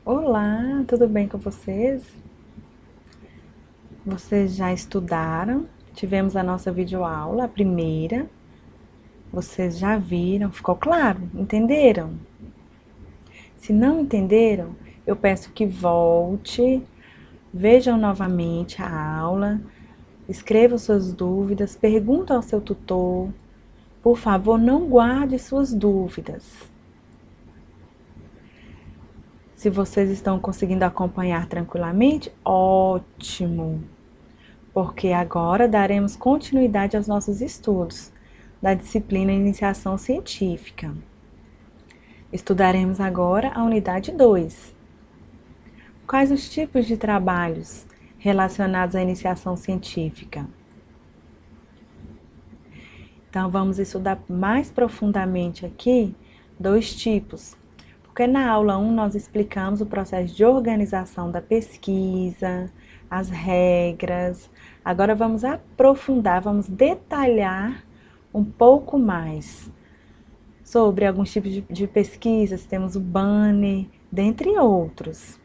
Olá, tudo bem com vocês? Vocês já estudaram? Tivemos a nossa videoaula, a primeira. Vocês já viram? Ficou claro? Entenderam? Se não entenderam, eu peço que volte, vejam novamente a aula, escrevam suas dúvidas, perguntem ao seu tutor. Por favor, não guarde suas dúvidas. Se vocês estão conseguindo acompanhar tranquilamente, ótimo! Porque agora daremos continuidade aos nossos estudos da disciplina Iniciação Científica. Estudaremos agora a unidade 2. Quais os tipos de trabalhos relacionados à iniciação científica? Então, vamos estudar mais profundamente aqui dois tipos. Porque na aula 1 nós explicamos o processo de organização da pesquisa, as regras. Agora vamos aprofundar, vamos detalhar um pouco mais sobre alguns tipos de pesquisas. Temos o banner, dentre outros.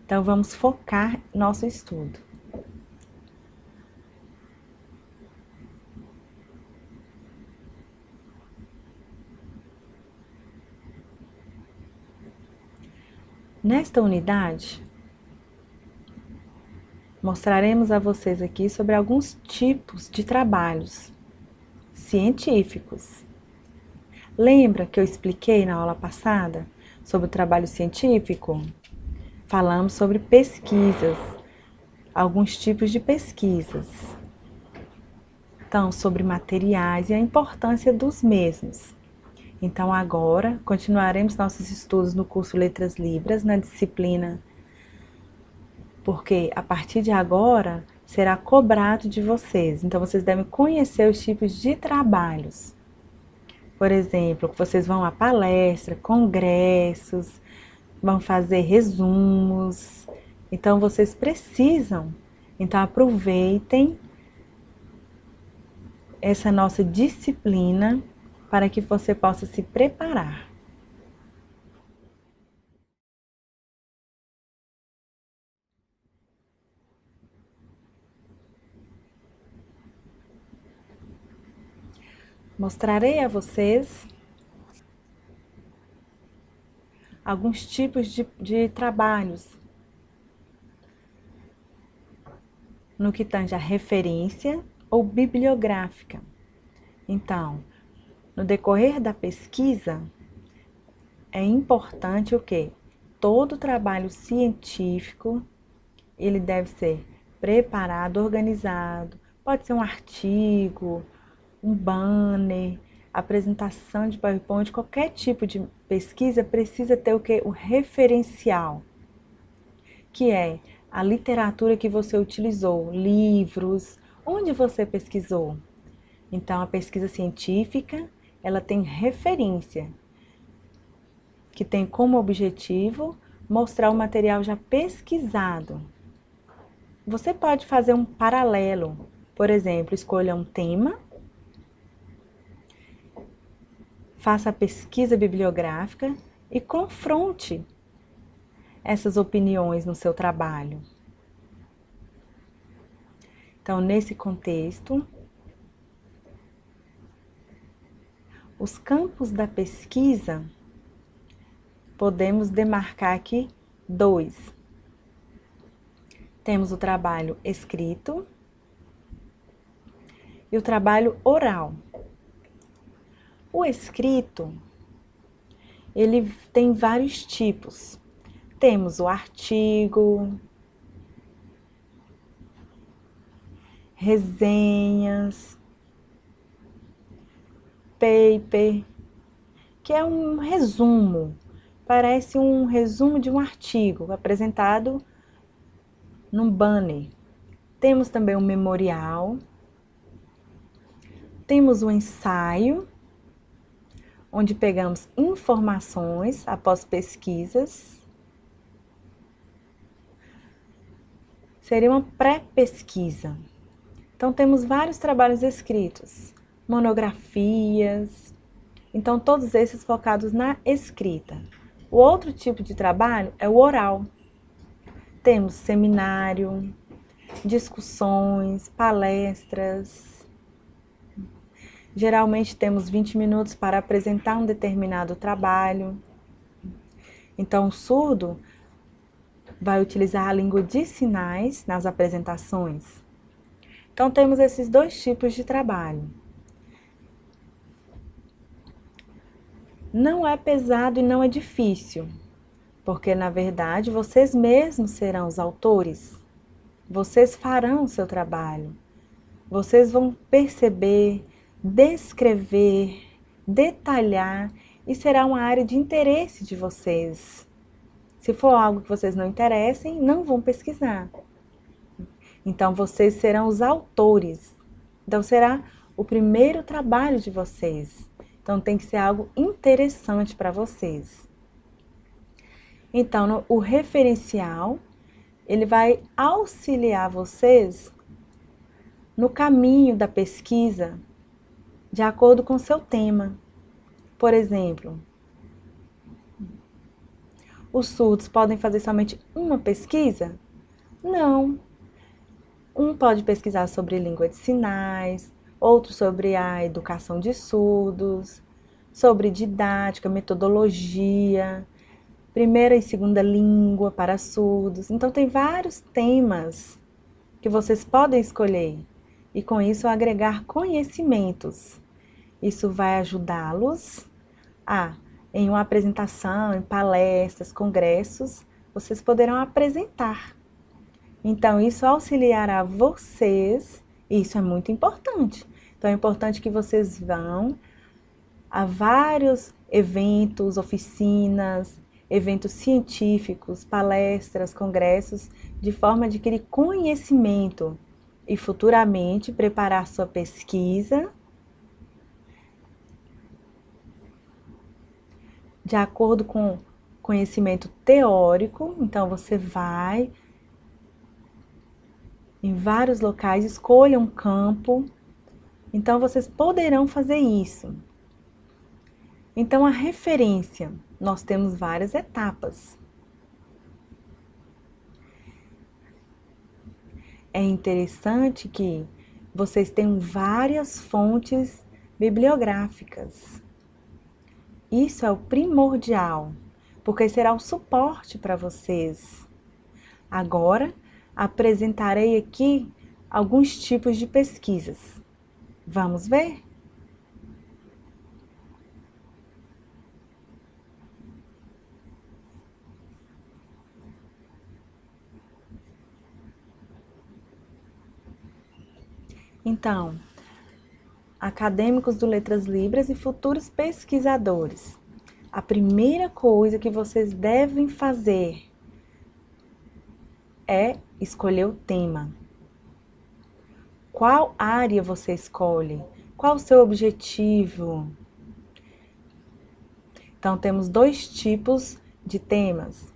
Então vamos focar nosso estudo. Nesta unidade, mostraremos a vocês aqui sobre alguns tipos de trabalhos científicos. Lembra que eu expliquei na aula passada sobre o trabalho científico? Falamos sobre pesquisas, alguns tipos de pesquisas. Então, sobre materiais e a importância dos mesmos. Então, agora, continuaremos nossos estudos no curso Letras Libras, na disciplina, porque a partir de agora será cobrado de vocês. Então, vocês devem conhecer os tipos de trabalhos. Por exemplo, vocês vão a palestra, congressos, vão fazer resumos. Então, vocês precisam. Então, aproveitem essa nossa disciplina para que você possa se preparar. Mostrarei a vocês alguns tipos de trabalhos no que tange a referência ou bibliográfica. Então, no decorrer da pesquisa, é importante o quê? Todo trabalho científico, ele deve ser preparado, organizado. Pode ser um artigo, um banner, apresentação de PowerPoint, qualquer tipo de pesquisa precisa ter o quê? O referencial, que é a literatura que você utilizou, livros, onde você pesquisou. Então, a pesquisa científica, ela tem referência, que tem como objetivo mostrar o material já pesquisado. Você pode fazer um paralelo, por exemplo, escolha um tema, faça a pesquisa bibliográfica e confronte essas opiniões no seu trabalho. Então, nesse contexto, os campos da pesquisa, podemos demarcar aqui dois. Temos o trabalho escrito e o trabalho oral. O escrito, ele tem vários tipos. Temos o artigo, resenhas, paper, que é um resumo, parece um resumo de um artigo apresentado num banner. Temos também o memorial, temos o ensaio, onde pegamos informações após pesquisas. Seria uma pré-pesquisa. Então, temos vários trabalhos escritos, monografias. Então, todos esses focados na escrita. O outro tipo de trabalho é o oral. Temos seminário, discussões, palestras. Geralmente temos 20 minutos para apresentar um determinado trabalho. Então, o surdo vai utilizar a língua de sinais nas apresentações. Então, temos esses dois tipos de trabalho. Não é pesado e não é difícil, porque, na verdade, vocês mesmos serão os autores. Vocês farão o seu trabalho. Vocês vão perceber, descrever, detalhar e será uma área de interesse de vocês. Se for algo que vocês não interessem, não vão pesquisar. Então, vocês serão os autores. Então, será o primeiro trabalho de vocês. Então, tem que ser algo interessante para vocês. Então, o referencial, ele vai auxiliar vocês no caminho da pesquisa, de acordo com o seu tema. Por exemplo, os surdos podem fazer somente uma pesquisa? Não. Um pode pesquisar sobre língua de sinais, outro sobre a educação de surdos, sobre didática, metodologia, primeira e segunda língua para surdos. Então, tem vários temas que vocês podem escolher e, com isso, agregar conhecimentos. Isso vai ajudá-los a, em uma apresentação, em palestras, congressos, vocês poderão apresentar. Então, isso auxiliará vocês, e isso é muito importante. Então, é importante que vocês vão a vários eventos, oficinas, eventos científicos, palestras, congressos, de forma a adquirir conhecimento e futuramente preparar sua pesquisa de acordo com conhecimento teórico. Então, você vai em vários locais, escolha um campo. Então, vocês poderão fazer isso. Então, a referência, nós temos várias etapas. É interessante que vocês tenham várias fontes bibliográficas. Isso é o primordial, porque será o suporte para vocês. Agora, apresentarei aqui alguns tipos de pesquisas. Vamos ver? Então, acadêmicos do Letras Libras e futuros pesquisadores. A primeira coisa que vocês devem fazer é escolher o tema. Qual área você escolhe? Qual o seu objetivo? Então, temos dois tipos de temas.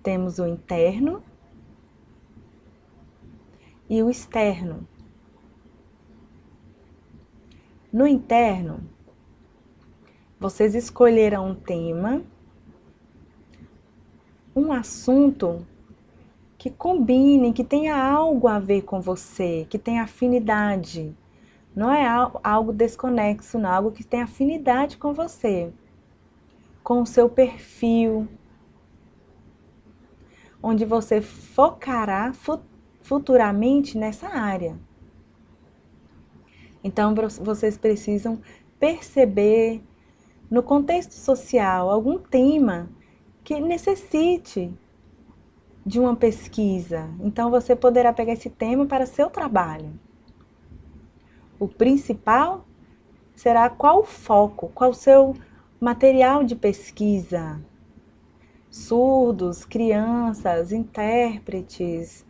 Temos o interno e o externo. No interno, vocês escolherão um tema, um assunto que combine, que tenha algo a ver com você, que tenha afinidade. Não é algo desconexo, não, algo que tenha afinidade com você, com o seu perfil, onde você focará futuramente nessa área. Então, vocês precisam perceber no contexto social algum tema que necessite de uma pesquisa. Então, você poderá pegar esse tema para seu trabalho. O principal será qual o foco, qual o seu material de pesquisa. Surdos, crianças, intérpretes,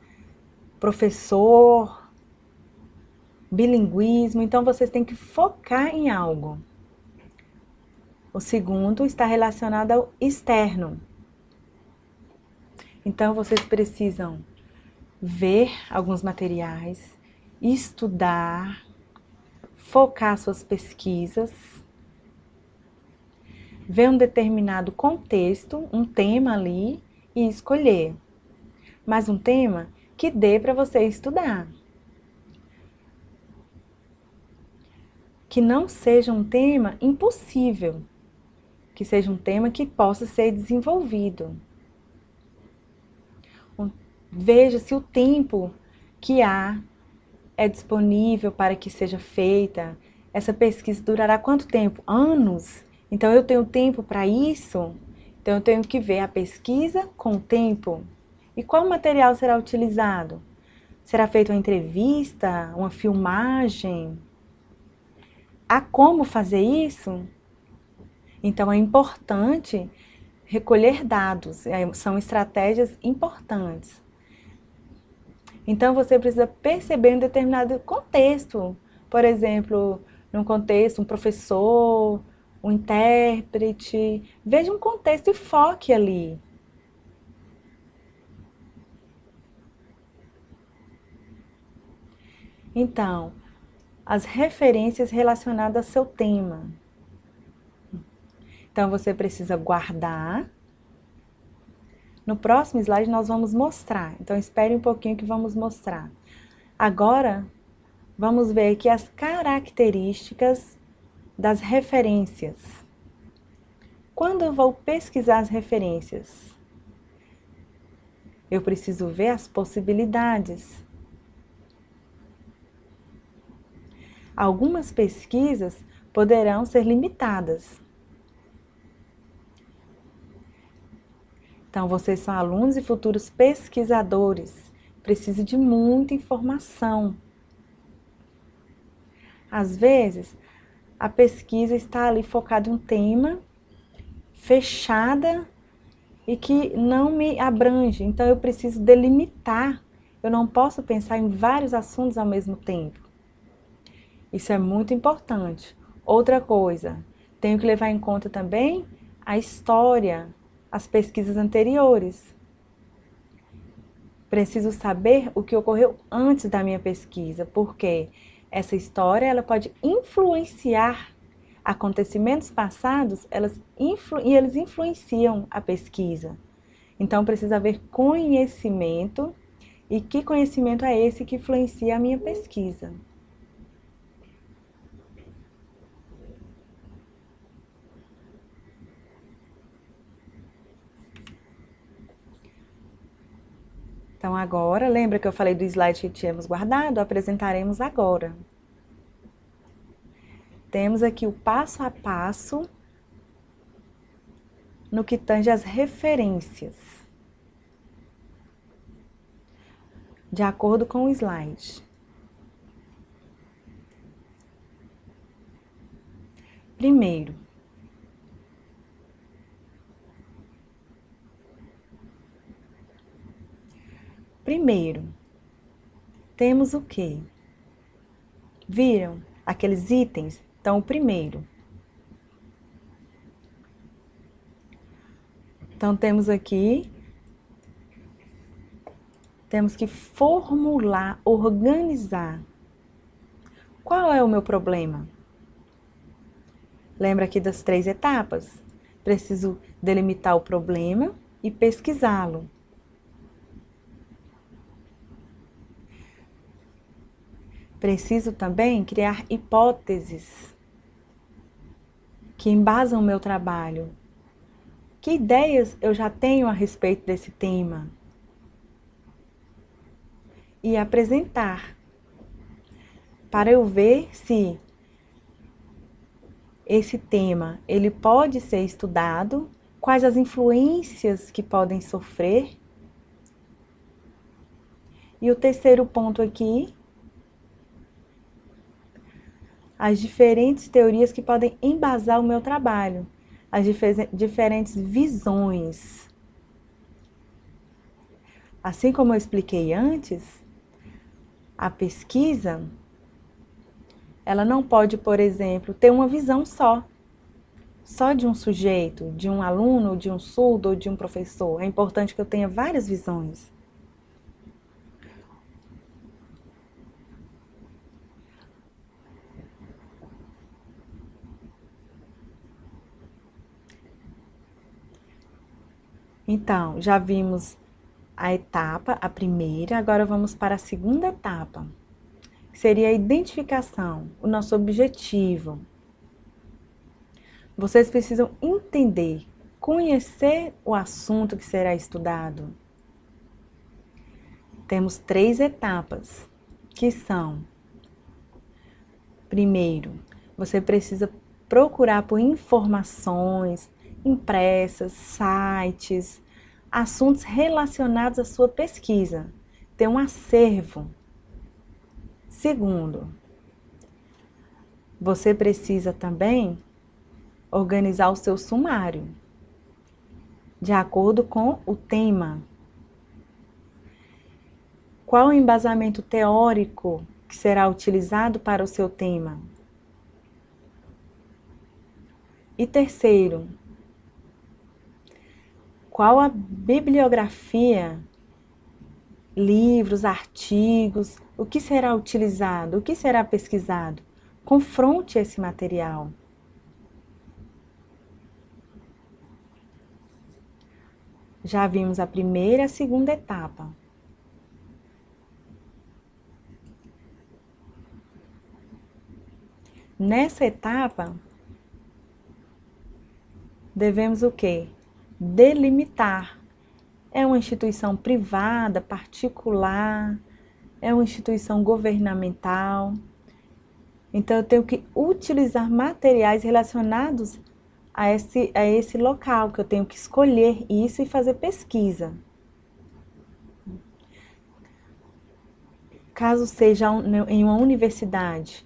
professor, bilinguismo. Então, vocês têm que focar em algo. O segundo está relacionado ao externo. Então, vocês precisam ver alguns materiais, estudar, focar suas pesquisas. ver um determinado contexto, um tema ali e escolher. Mas um tema que dê para você estudar. Que não seja um tema impossível, que seja um tema que possa ser desenvolvido. Veja se o tempo que há é disponível para que seja feita. Essa pesquisa durará quanto tempo? Anos? Então eu tenho tempo para isso? Então eu tenho que ver a pesquisa com o tempo. E qual material será utilizado? Será feita uma entrevista, uma filmagem? Há como fazer isso? Então é importante recolher dados, são estratégias importantes. Então você precisa perceber um determinado contexto, por exemplo, num contexto, um professor, um intérprete, veja um contexto e foque ali. Então, as referências relacionadas ao seu tema. Então você precisa guardar. No próximo slide nós vamos mostrar. Então espere um pouquinho que vamos mostrar. Agora, vamos ver aqui as características das referências. Quando eu vou pesquisar as referências, eu preciso ver as possibilidades. Algumas pesquisas poderão ser limitadas. Então, vocês são alunos e futuros pesquisadores. Precisa de muita informação. Às vezes, a pesquisa está ali focada em um tema, fechada e que não me abrange. Então, eu preciso delimitar. Eu não posso pensar em vários assuntos ao mesmo tempo. Isso é muito importante. Outra coisa, tenho que levar em conta também a história, as pesquisas anteriores. Preciso saber o que ocorreu antes da minha pesquisa, porque essa história ela pode influenciar acontecimentos passados, e eles influenciam a pesquisa. Então precisa haver conhecimento, e que conhecimento é esse que influencia a minha pesquisa? Então agora, lembra que eu falei do slide que tínhamos guardado? Apresentaremos agora. Temos aqui o passo a passo no que tange às referências. De acordo com o slide. Primeiro, temos o quê? Viram aqueles itens? Então, o primeiro. Então, temos aqui, temos que formular, organizar. Qual é o meu problema? Lembra aqui das 3 etapas? Preciso delimitar o problema e pesquisá-lo. Preciso também criar hipóteses que embasam o meu trabalho. Que ideias eu já tenho a respeito desse tema? E apresentar, para eu ver se esse tema ele pode ser estudado, quais as influências que podem sofrer. E o terceiro ponto aqui, as diferentes teorias que podem embasar o meu trabalho, as diferentes visões. Assim como eu expliquei antes, a pesquisa, ela não pode, por exemplo, ter uma visão só de um sujeito, de um aluno, de um surdo ou de um professor. É importante que eu tenha várias visões. Então, já vimos a etapa, a primeira, agora vamos para a segunda etapa, que seria a identificação, o nosso objetivo. Vocês precisam entender, conhecer o assunto que será estudado. Temos 3 etapas, que são: primeiro, você precisa procurar por informações impressas, sites, assuntos relacionados à sua pesquisa, ter um acervo. Segundo, você precisa também organizar o seu sumário, de acordo com o tema. Qual o embasamento teórico que será utilizado para o seu tema? E terceiro, qual a bibliografia, livros, artigos, o que será utilizado, o que será pesquisado? Confronte esse material. Já vimos a primeira e a segunda etapa. Nessa etapa, devemos o quê? Delimitar. É uma instituição privada, particular, é uma instituição governamental. Então, eu tenho que utilizar materiais relacionados a esse local, que eu tenho que escolher isso e fazer pesquisa. Caso seja em uma universidade,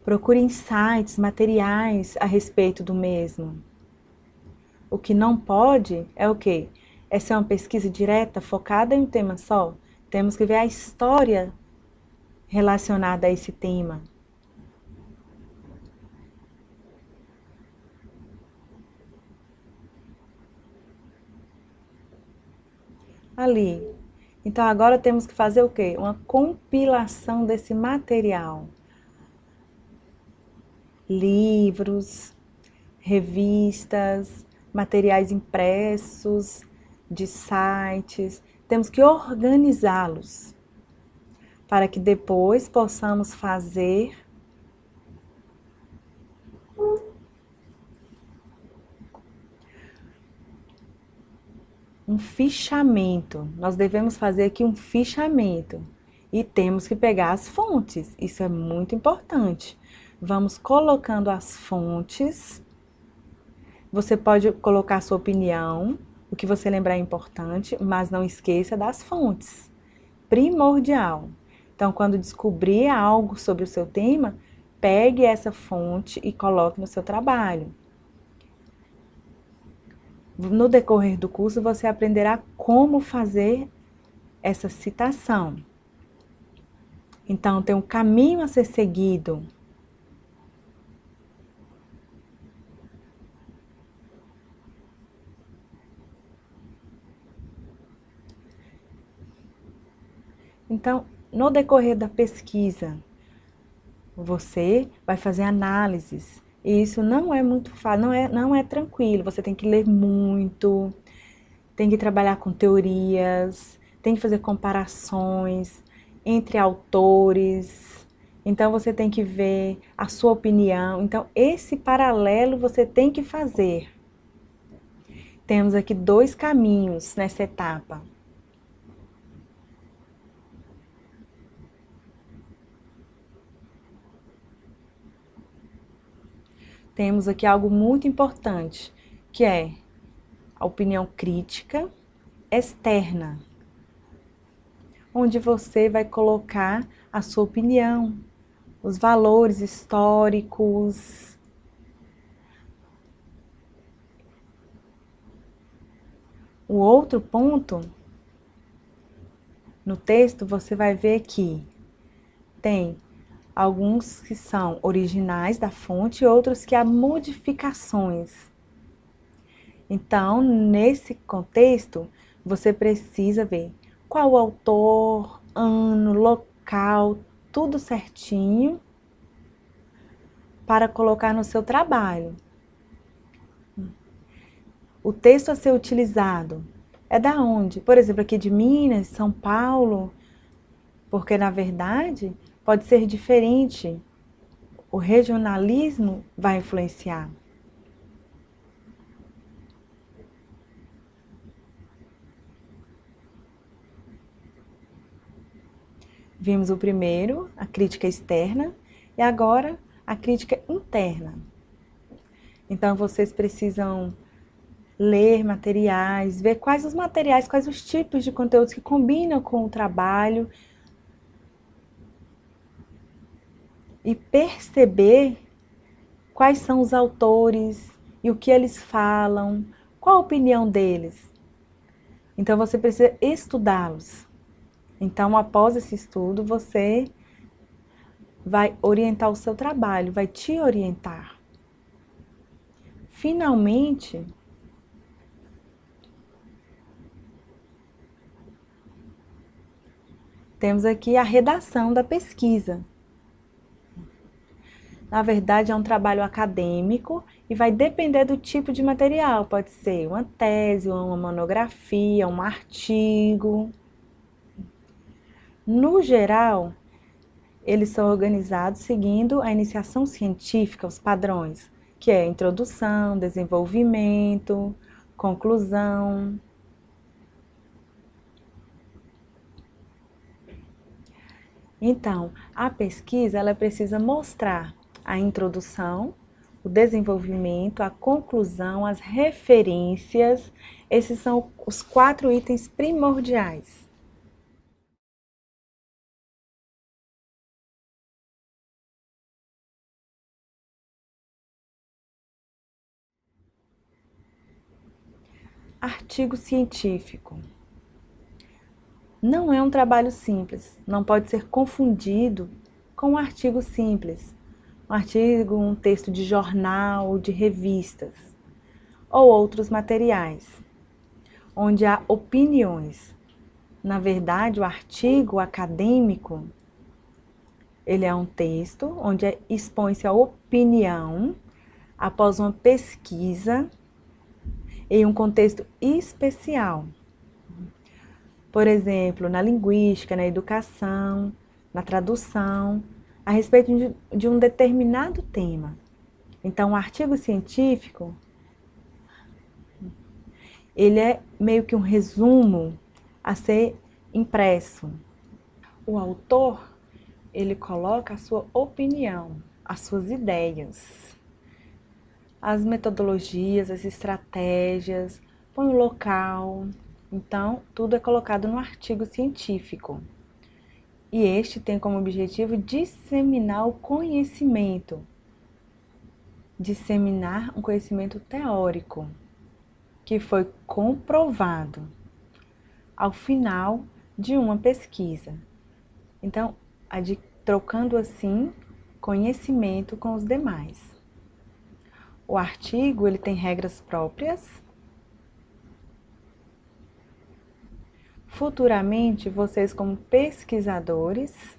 procure em sites, materiais a respeito do mesmo. O que não pode é o quê? É ser uma pesquisa direta, focada em um tema só. Temos que ver a história relacionada a esse tema. Ali. Então, agora temos que fazer o quê? Uma compilação desse material. Livros, revistas, materiais impressos, de sites. Temos que organizá-los para que depois possamos fazer um fichamento. Nós devemos fazer aqui um fichamento e temos que pegar as fontes. Isso é muito importante. Vamos colocando as fontes. Você pode colocar a sua opinião, o que você lembrar é importante, mas não esqueça das fontes. Primordial. Então, quando descobrir algo sobre o seu tema, pegue essa fonte e coloque no seu trabalho. No decorrer do curso, você aprenderá como fazer essa citação. Então, tem um caminho a ser seguido. Então, no decorrer da pesquisa, você vai fazer análises. E isso não é muito fácil, não é tranquilo. Você tem que ler muito, tem que trabalhar com teorias, tem que fazer comparações entre autores. Então, você tem que ver a sua opinião. Então, esse paralelo você tem que fazer. Temos aqui 2 caminhos nessa etapa. Temos aqui algo muito importante, que é a opinião crítica externa, onde você vai colocar a sua opinião, os valores históricos. O outro ponto, no texto, você vai ver que tem alguns que são originais da fonte e outros que há modificações. Então, nesse contexto, você precisa ver qual o autor, ano, local, tudo certinho para colocar no seu trabalho. O texto a ser utilizado é da onde? Por exemplo, aqui de Minas, São Paulo, porque na verdade pode ser diferente. O regionalismo vai influenciar. Vimos o primeiro, a crítica externa, e agora a crítica interna. Então vocês precisam ler materiais, ver quais os materiais, quais os tipos de conteúdos que combinam com o trabalho e perceber quais são os autores e o que eles falam, qual a opinião deles. Então você precisa estudá-los. Então, após esse estudo, você vai orientar o seu trabalho, vai te orientar. Finalmente, temos aqui a redação da pesquisa. Na verdade, é um trabalho acadêmico e vai depender do tipo de material. Pode ser uma tese, uma monografia, um artigo. No geral, eles são organizados seguindo a iniciação científica, os padrões, que é introdução, desenvolvimento, conclusão. Então, a pesquisa ela precisa mostrar a introdução, o desenvolvimento, a conclusão, as referências. Esses são os 4 itens primordiais. Artigo científico. Não é um trabalho simples, não pode ser confundido com um artigo simples. Um artigo, um texto de jornal, de revistas ou outros materiais, onde há opiniões. Na verdade, o artigo acadêmico, ele é um texto onde expõe-se a opinião após uma pesquisa em um contexto especial. Por exemplo, na linguística, na educação, na tradução, a respeito de um determinado tema. Então, o artigo científico, ele é meio que um resumo a ser impresso. O autor, ele coloca a sua opinião, as suas ideias, as metodologias, as estratégias, põe o local. Então, tudo é colocado no artigo científico. E este tem como objetivo disseminar o conhecimento, disseminar um conhecimento teórico, que foi comprovado ao final de uma pesquisa. Então, trocando assim conhecimento com os demais. O artigo ele tem regras próprias. Futuramente, vocês como pesquisadores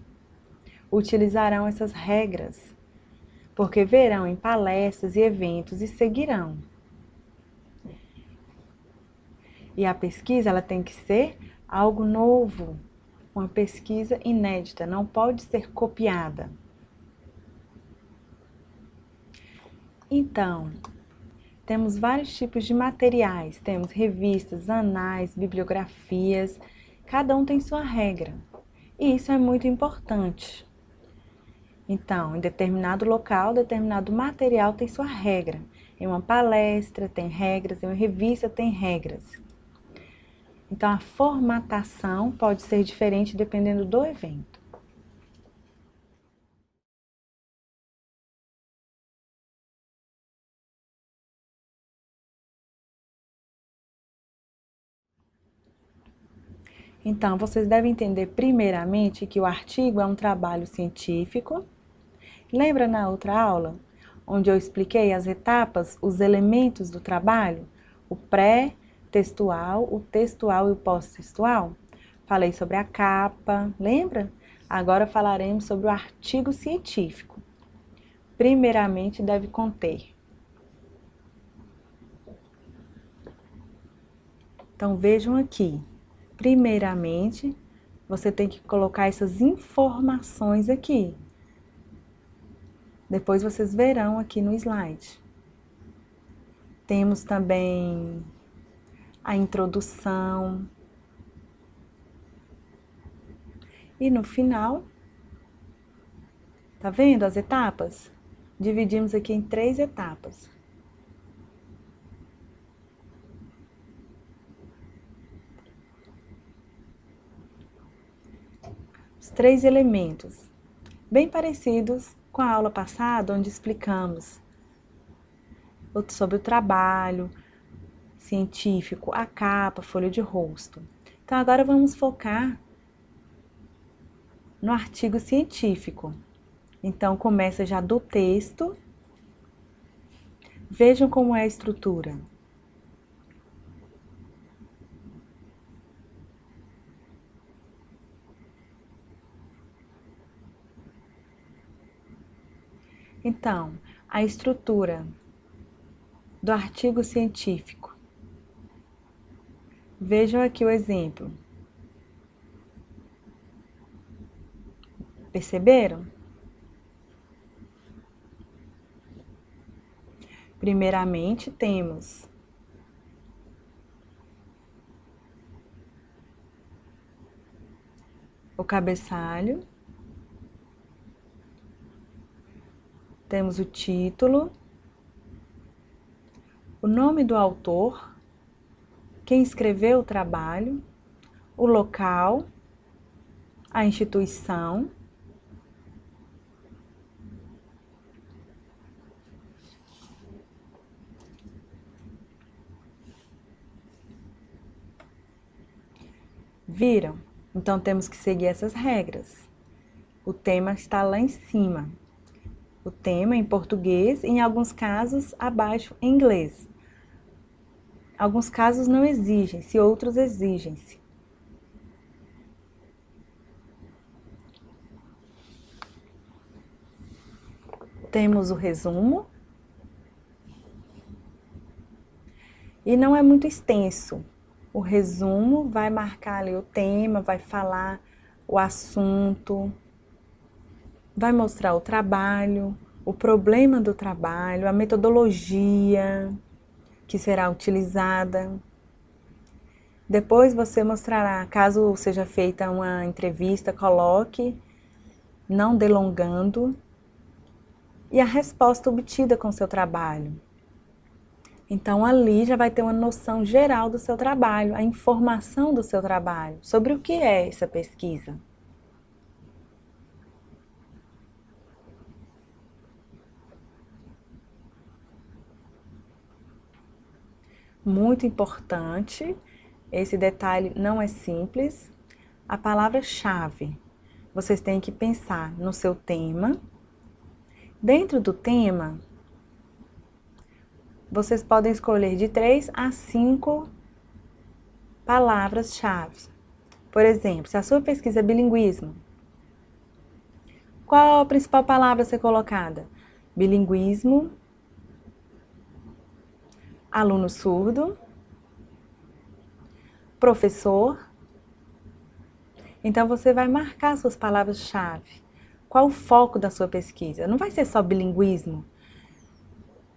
utilizarão essas regras, porque verão em palestras e eventos e seguirão. E a pesquisa ela tem que ser algo novo, uma pesquisa inédita, não pode ser copiada. Então, temos vários tipos de materiais, temos revistas, anais, bibliografias, cada um tem sua regra. E isso é muito importante. Então, em determinado local, determinado material tem sua regra. Em uma palestra tem regras, em uma revista tem regras. Então, a formatação pode ser diferente dependendo do evento. Então, vocês devem entender primeiramente que o artigo é um trabalho científico. Lembra na outra aula, onde eu expliquei as etapas, os elementos do trabalho? O pré-textual, o textual e o pós-textual? Falei sobre a capa, lembra? Agora falaremos sobre o artigo científico. Primeiramente, deve conter Então vejam aqui, primeiramente, você tem que colocar essas informações aqui. Depois vocês verão aqui no slide. Temos também a introdução. E no final, tá vendo as etapas? Dividimos aqui em 3 etapas. Os 3 elementos, bem parecidos com a aula passada, onde explicamos sobre o trabalho científico, a capa, folha de rosto. Então agora vamos focar no artigo científico. Então começa já do texto. Vejam como é a estrutura. Então, a estrutura do artigo científico. Vejam aqui o exemplo. Perceberam? Primeiramente, temos o cabeçalho, temos o título, o nome do autor, quem escreveu o trabalho, o local, a instituição, viram? Então temos que seguir essas regras. O tema está lá em cima. O tema em português e, em alguns casos, abaixo em inglês. Alguns casos não exigem-se, outros exigem-se. Temos o resumo. E não é muito extenso. O resumo vai marcar ali o tema, vai falar o assunto, vai mostrar o trabalho, o problema do trabalho, a metodologia que será utilizada. Depois você mostrará, caso seja feita uma entrevista, coloque, não delongando, e a resposta obtida com seu trabalho. Então ali já vai ter uma noção geral do seu trabalho, a informação do seu trabalho, sobre o que é essa pesquisa. Muito importante, esse detalhe não é simples. A palavra-chave, vocês têm que pensar no seu tema. Dentro do tema, vocês podem escolher de 3 a 5 palavras-chave. Por exemplo, se a sua pesquisa é bilinguismo, qual a principal palavra a ser colocada? Bilinguismo, aluno surdo, professor. Então você vai marcar suas palavras-chave. Qual o foco da sua pesquisa? Não vai ser só bilinguismo.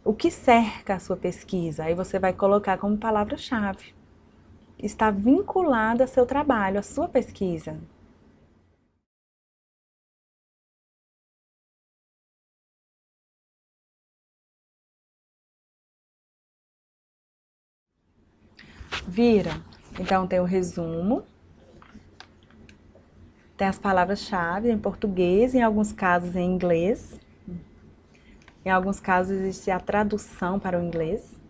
O que cerca a sua pesquisa? Aí você vai colocar como palavra-chave. Está vinculada ao seu trabalho, à sua pesquisa. Viram? Então tem o resumo, tem as palavras-chave em português, em alguns casos em inglês. Em alguns casos existe a tradução para o inglês.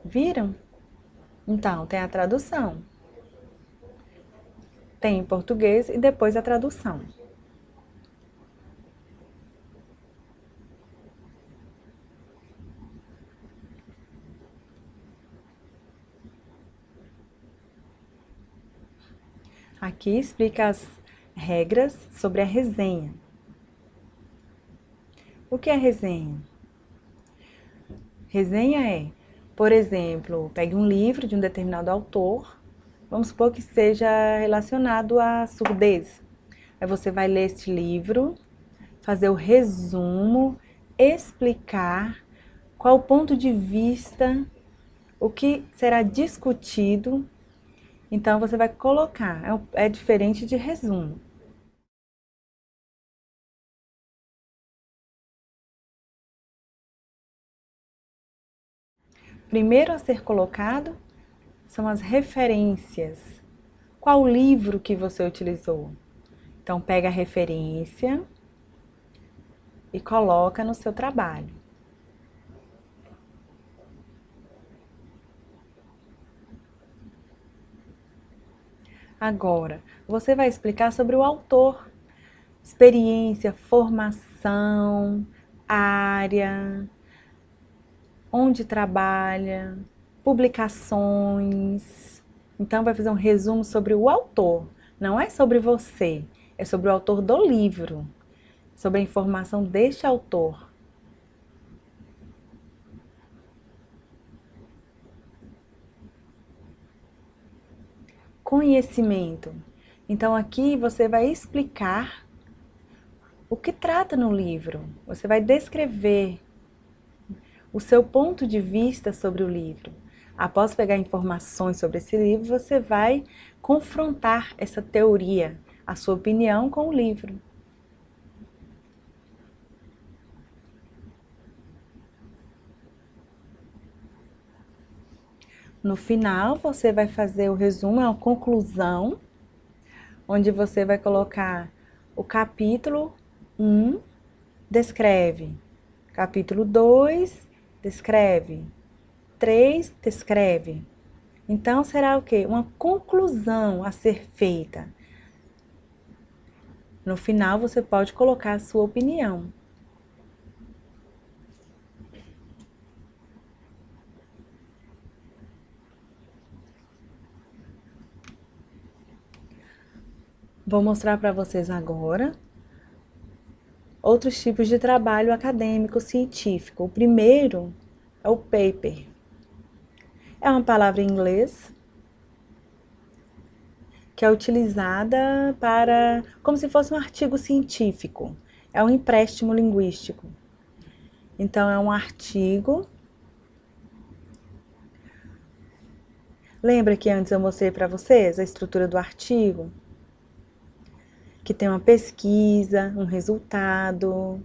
Viram? Então, tem a tradução. Tem em português e depois a tradução. Aqui explica as regras sobre a resenha. O que é resenha? Resenha é, por exemplo, pegue um livro de um determinado autor, vamos supor que seja relacionado à surdez. Aí você vai ler este livro, fazer o resumo, explicar qual o ponto de vista, o que será discutido. Então você vai colocar, é diferente de resumo. Primeiro a ser colocado são as referências. Qual livro que você utilizou? Então pega a referência e coloca no seu trabalho. Agora, você vai explicar sobre o autor, experiência, formação, área, onde trabalha, publicações. Então, vai fazer um resumo sobre o autor. Não é sobre você, é sobre o autor do livro, sobre a informação deste autor. Conhecimento. Então, aqui você vai explicar o que trata no livro. Você vai descrever o seu ponto de vista sobre o livro. Após pegar informações sobre esse livro, você vai confrontar essa teoria, a sua opinião com o livro. No final, você vai fazer o resumo, a conclusão, onde você vai colocar o capítulo 1, descreve. Capítulo 2, descreve. 3, descreve. Então, será o quê? Uma conclusão a ser feita. No final, você pode colocar a sua opinião. Vou mostrar para vocês agora outros tipos de trabalho acadêmico científico. O primeiro é o paper. É uma palavra em inglês que é utilizada para como se fosse um artigo científico. É um empréstimo linguístico. Então é um artigo. Lembra que antes eu mostrei para vocês a estrutura do artigo? Que tem uma pesquisa, um resultado.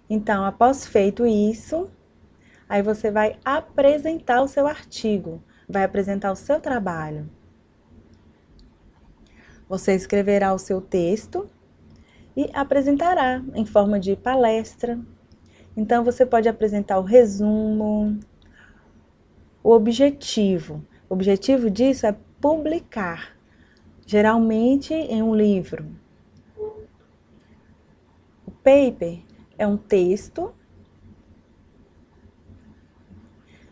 Então, após feito isso, aí você vai apresentar o seu artigo, vai apresentar o seu trabalho. Você escreverá o seu texto e apresentará em forma de palestra. Então, você pode apresentar o resumo, o objetivo. O objetivo disso é publicar, geralmente em um livro. O paper é um texto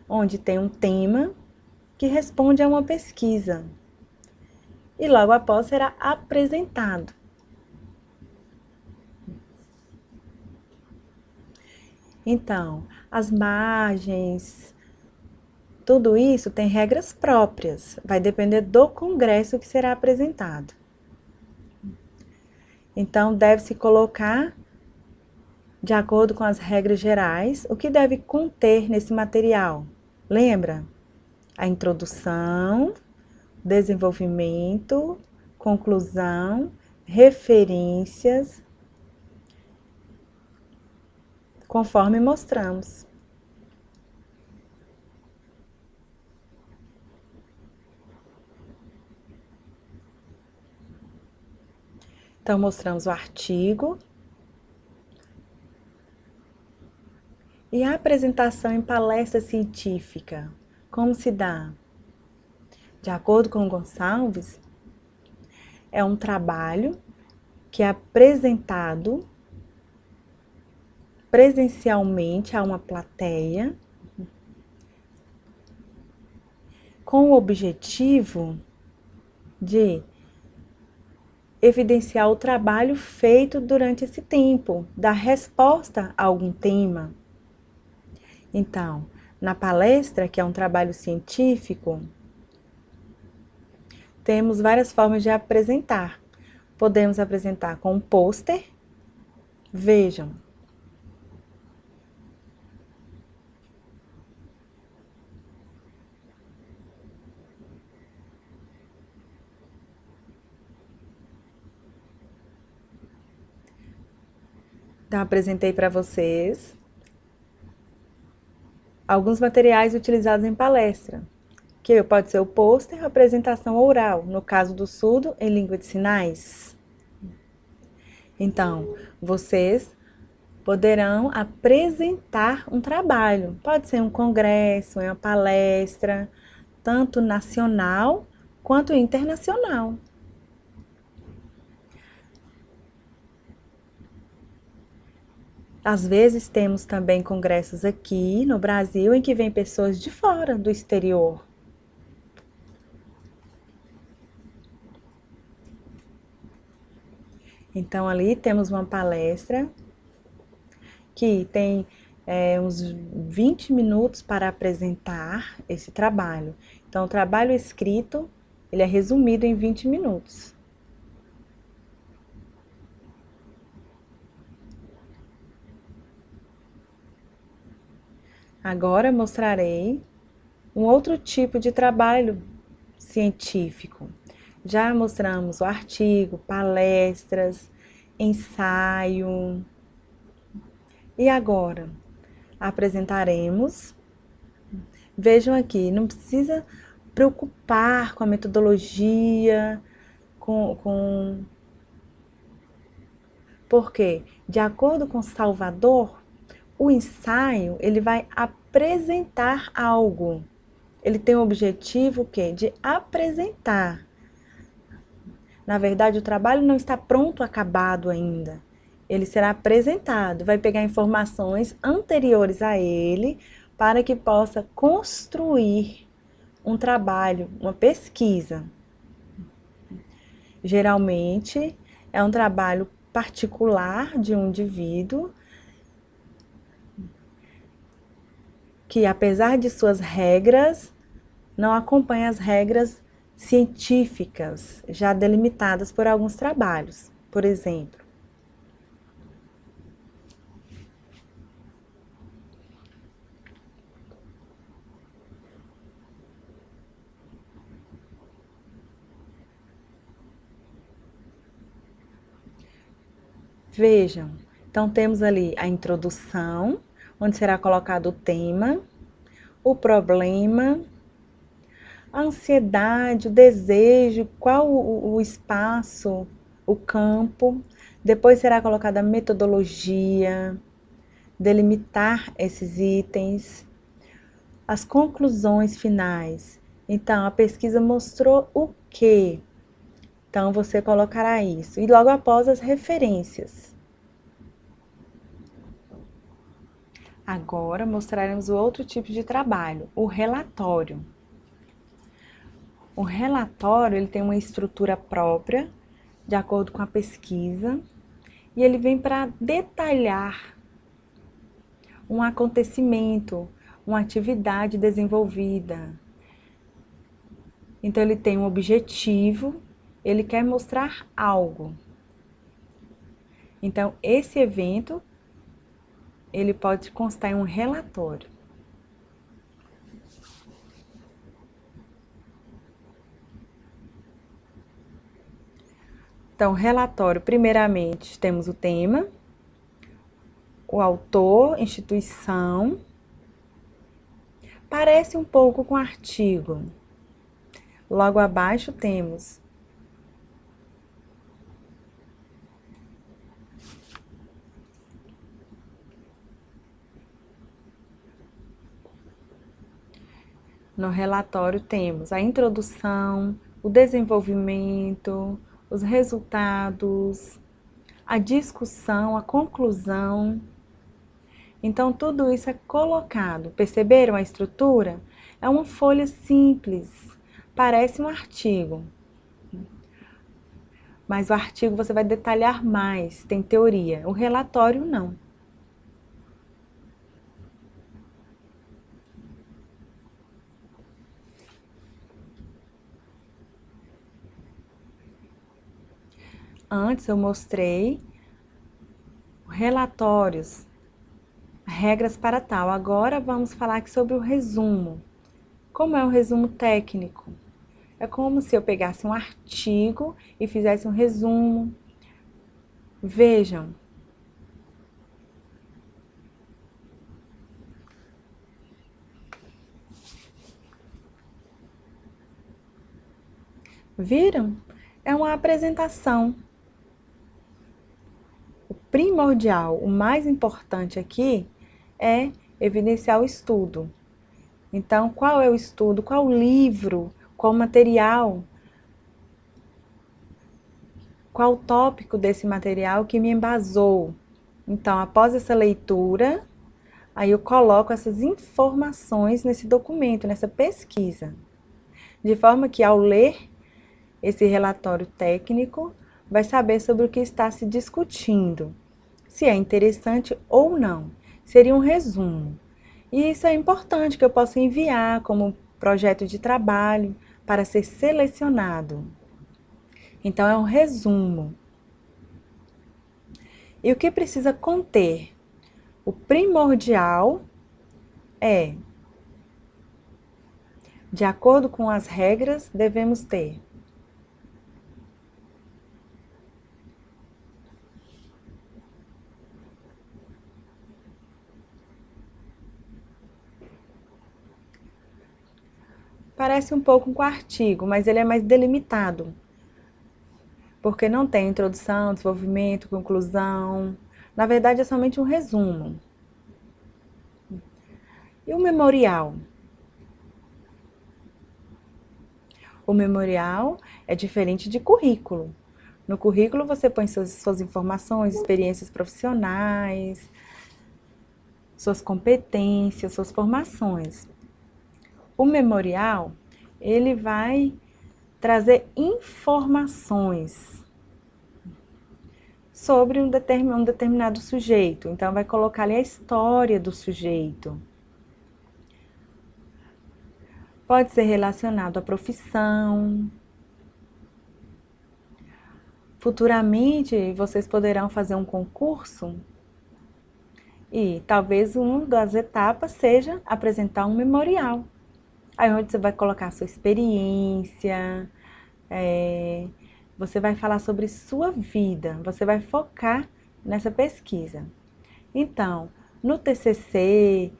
onde tem um tema que responde a uma pesquisa. E logo após será apresentado. Então, as margens, tudo isso tem regras próprias, vai depender do congresso que será apresentado. Então, deve-se colocar, de acordo com as regras gerais, o que deve conter nesse material. Lembra? A introdução, desenvolvimento, conclusão, referências, conforme mostramos. Então, mostramos o artigo e a apresentação em palestra científica. Como se dá? De acordo com Gonçalves, é um trabalho que é apresentado presencialmente a uma plateia com o objetivo de evidenciar o trabalho feito durante esse tempo, dar resposta a algum tema. Então, na palestra, que é um trabalho científico, temos várias formas de apresentar. Podemos apresentar com um pôster. Vejam. Então, apresentei para vocês alguns materiais utilizados em palestra, que pode ser o pôster, a apresentação oral, no caso do surdo, em língua de sinais. Então, vocês poderão apresentar um trabalho, pode ser um congresso, uma palestra, tanto nacional quanto internacional. Às vezes temos também congressos aqui no Brasil em que vêm pessoas de fora, do exterior. Então ali temos uma palestra que tem uns 20 minutos para apresentar esse trabalho. Então o trabalho escrito, ele é resumido em 20 minutos. Agora mostrarei um outro tipo de trabalho científico. Já mostramos o artigo, palestras, ensaio. E agora apresentaremos. Vejam aqui, não precisa preocupar com a metodologia, porque, de acordo com Salvador, o ensaio, ele vai apresentar algo. Ele tem o objetivo, o quê? De apresentar. Na verdade, o trabalho não está pronto, acabado ainda. Ele será apresentado, vai pegar informações anteriores a ele para que possa construir um trabalho, uma pesquisa. Geralmente, é um trabalho particular de um indivíduo que, apesar de suas regras, não acompanha as regras científicas já delimitadas por alguns trabalhos. Por exemplo, vejam, então temos ali a introdução, onde será colocado o tema, o problema, a ansiedade, o desejo, qual o espaço, o campo. Depois será colocada a metodologia, delimitar esses itens, as conclusões finais. Então, a pesquisa mostrou o quê? Então, você colocará isso. E logo após, as referências. Agora, mostraremos o outro tipo de trabalho, o relatório. O relatório, ele tem uma estrutura própria, de acordo com a pesquisa, e ele vem para detalhar um acontecimento, uma atividade desenvolvida. Então, ele tem um objetivo, ele quer mostrar algo. Então, esse evento, ele pode constar em um relatório. Então, relatório, primeiramente, temos o tema, o autor, instituição. Parece um pouco com artigo. Logo abaixo temos no relatório temos a introdução, o desenvolvimento, os resultados, a discussão, a conclusão. Então, tudo isso é colocado. Perceberam a estrutura? É uma folha simples, parece um artigo. mas o artigo você vai detalhar mais, tem teoria. O relatório, não. Antes eu mostrei relatórios, regras para tal. Agora vamos falar aqui sobre o resumo. Como é um resumo técnico? É como se eu pegasse um artigo e fizesse um resumo. Vejam. Viram? É uma apresentação. O primordial, o mais importante aqui é evidenciar o estudo. Então, qual é o estudo? Qual o livro? Qual o material? Qual o tópico desse material que me embasou? Então, após essa leitura, aí eu coloco essas informações nesse documento, nessa pesquisa. De forma que, ao ler esse relatório técnico, vai saber sobre o que está se discutindo, se é interessante ou não. Seria um resumo. E isso é importante, que eu possa enviar como projeto de trabalho para ser selecionado. Então, é um resumo. E o que precisa conter? O primordial é, de acordo com as regras, devemos ter parece um pouco com o artigo, mas ele é mais delimitado, porque não tem introdução, desenvolvimento, conclusão. Na verdade, é somente um resumo. E o memorial? O memorial é diferente de currículo. No currículo você põe suas informações, experiências profissionais, suas competências, suas formações. O memorial, ele vai trazer informações sobre um determinado sujeito. Então, vai colocar ali a história do sujeito. Pode ser relacionado à profissão. Futuramente, vocês poderão fazer um concurso e talvez uma das etapas seja apresentar um memorial. Aí onde você vai colocar a sua experiência, você vai falar sobre sua vida, você vai focar nessa pesquisa. Então, no TCC,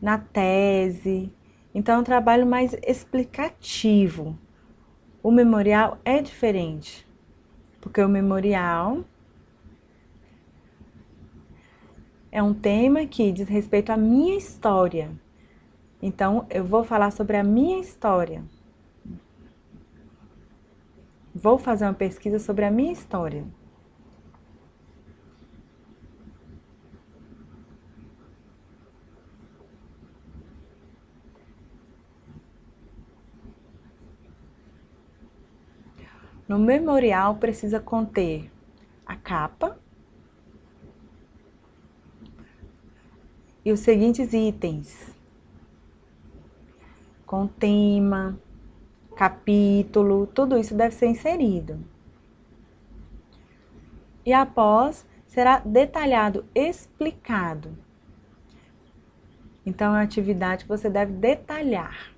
na tese, então é um trabalho mais explicativo. O memorial é diferente, porque o memorial é um tema que diz respeito à minha história. Então, eu vou falar sobre a minha história. Vou fazer uma pesquisa sobre a minha história. No memorial precisa conter a capa e os seguintes itens: com tema, capítulo, tudo isso deve ser inserido. E após, será detalhado, explicado. Então, é uma atividade que você deve detalhar.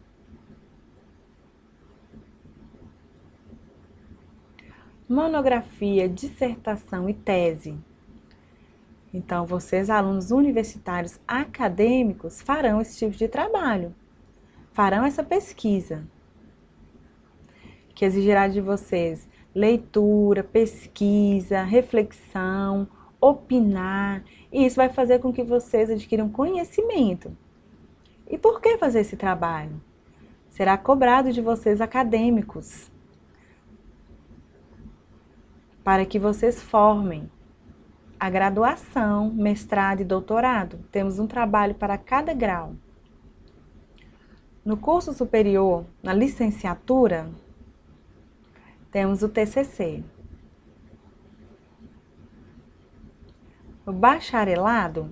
Monografia, dissertação e tese. Então, vocês, alunos universitários acadêmicos, farão esse tipo de trabalho. Farão essa pesquisa, que exigirá de vocês leitura, pesquisa, reflexão, opinar, e isso vai fazer com que vocês adquiram conhecimento. E por que fazer esse trabalho? Será cobrado de vocês acadêmicos, para que vocês formem a graduação, mestrado e doutorado. Temos um trabalho para cada grau. No curso superior, na licenciatura, temos o TCC. No bacharelado,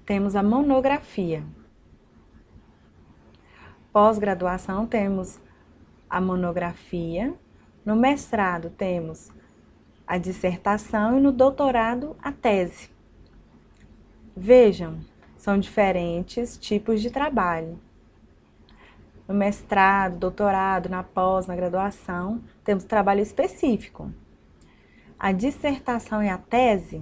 temos a monografia. Pós-graduação, temos a monografia. No mestrado, temos a dissertação e no doutorado, a tese. Vejam, são diferentes tipos de trabalho. No mestrado, doutorado, na pós, na graduação, temos trabalho específico. A dissertação e a tese,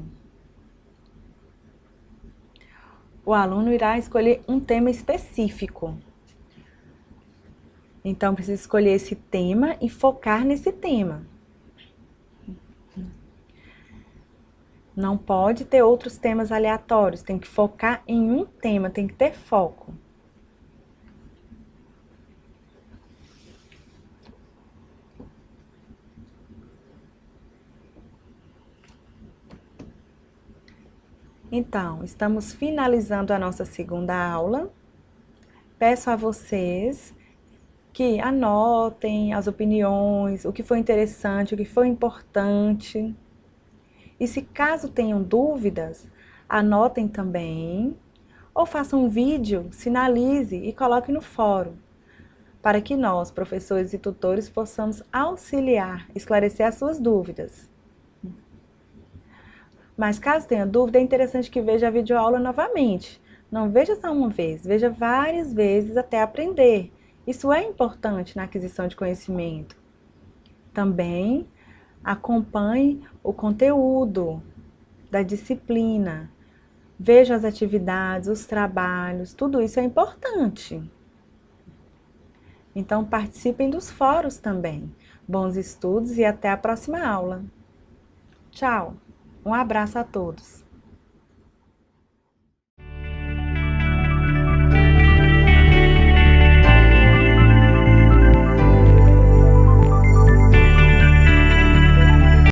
o aluno irá escolher um tema específico. Então, precisa escolher esse tema e focar nesse tema. Não pode ter outros temas aleatórios, tem que focar em um tema, tem que ter foco. Então, estamos finalizando a nossa segunda aula. Peço a vocês que anotem as opiniões, o que foi interessante, o que foi importante. E se caso tenham dúvidas, anotem também, ou façam um vídeo, sinalize e coloque no fórum, para que nós, professores e tutores, possamos auxiliar, esclarecer as suas dúvidas. Mas caso tenha dúvida, é interessante que veja a videoaula novamente. Não veja só uma vez, veja várias vezes até aprender. Isso é importante na aquisição de conhecimento. Também acompanhe o conteúdo da disciplina, veja as atividades, os trabalhos, tudo isso é importante. Então, participem dos fóruns também. Bons estudos e até a próxima aula. Tchau! Um abraço a todos!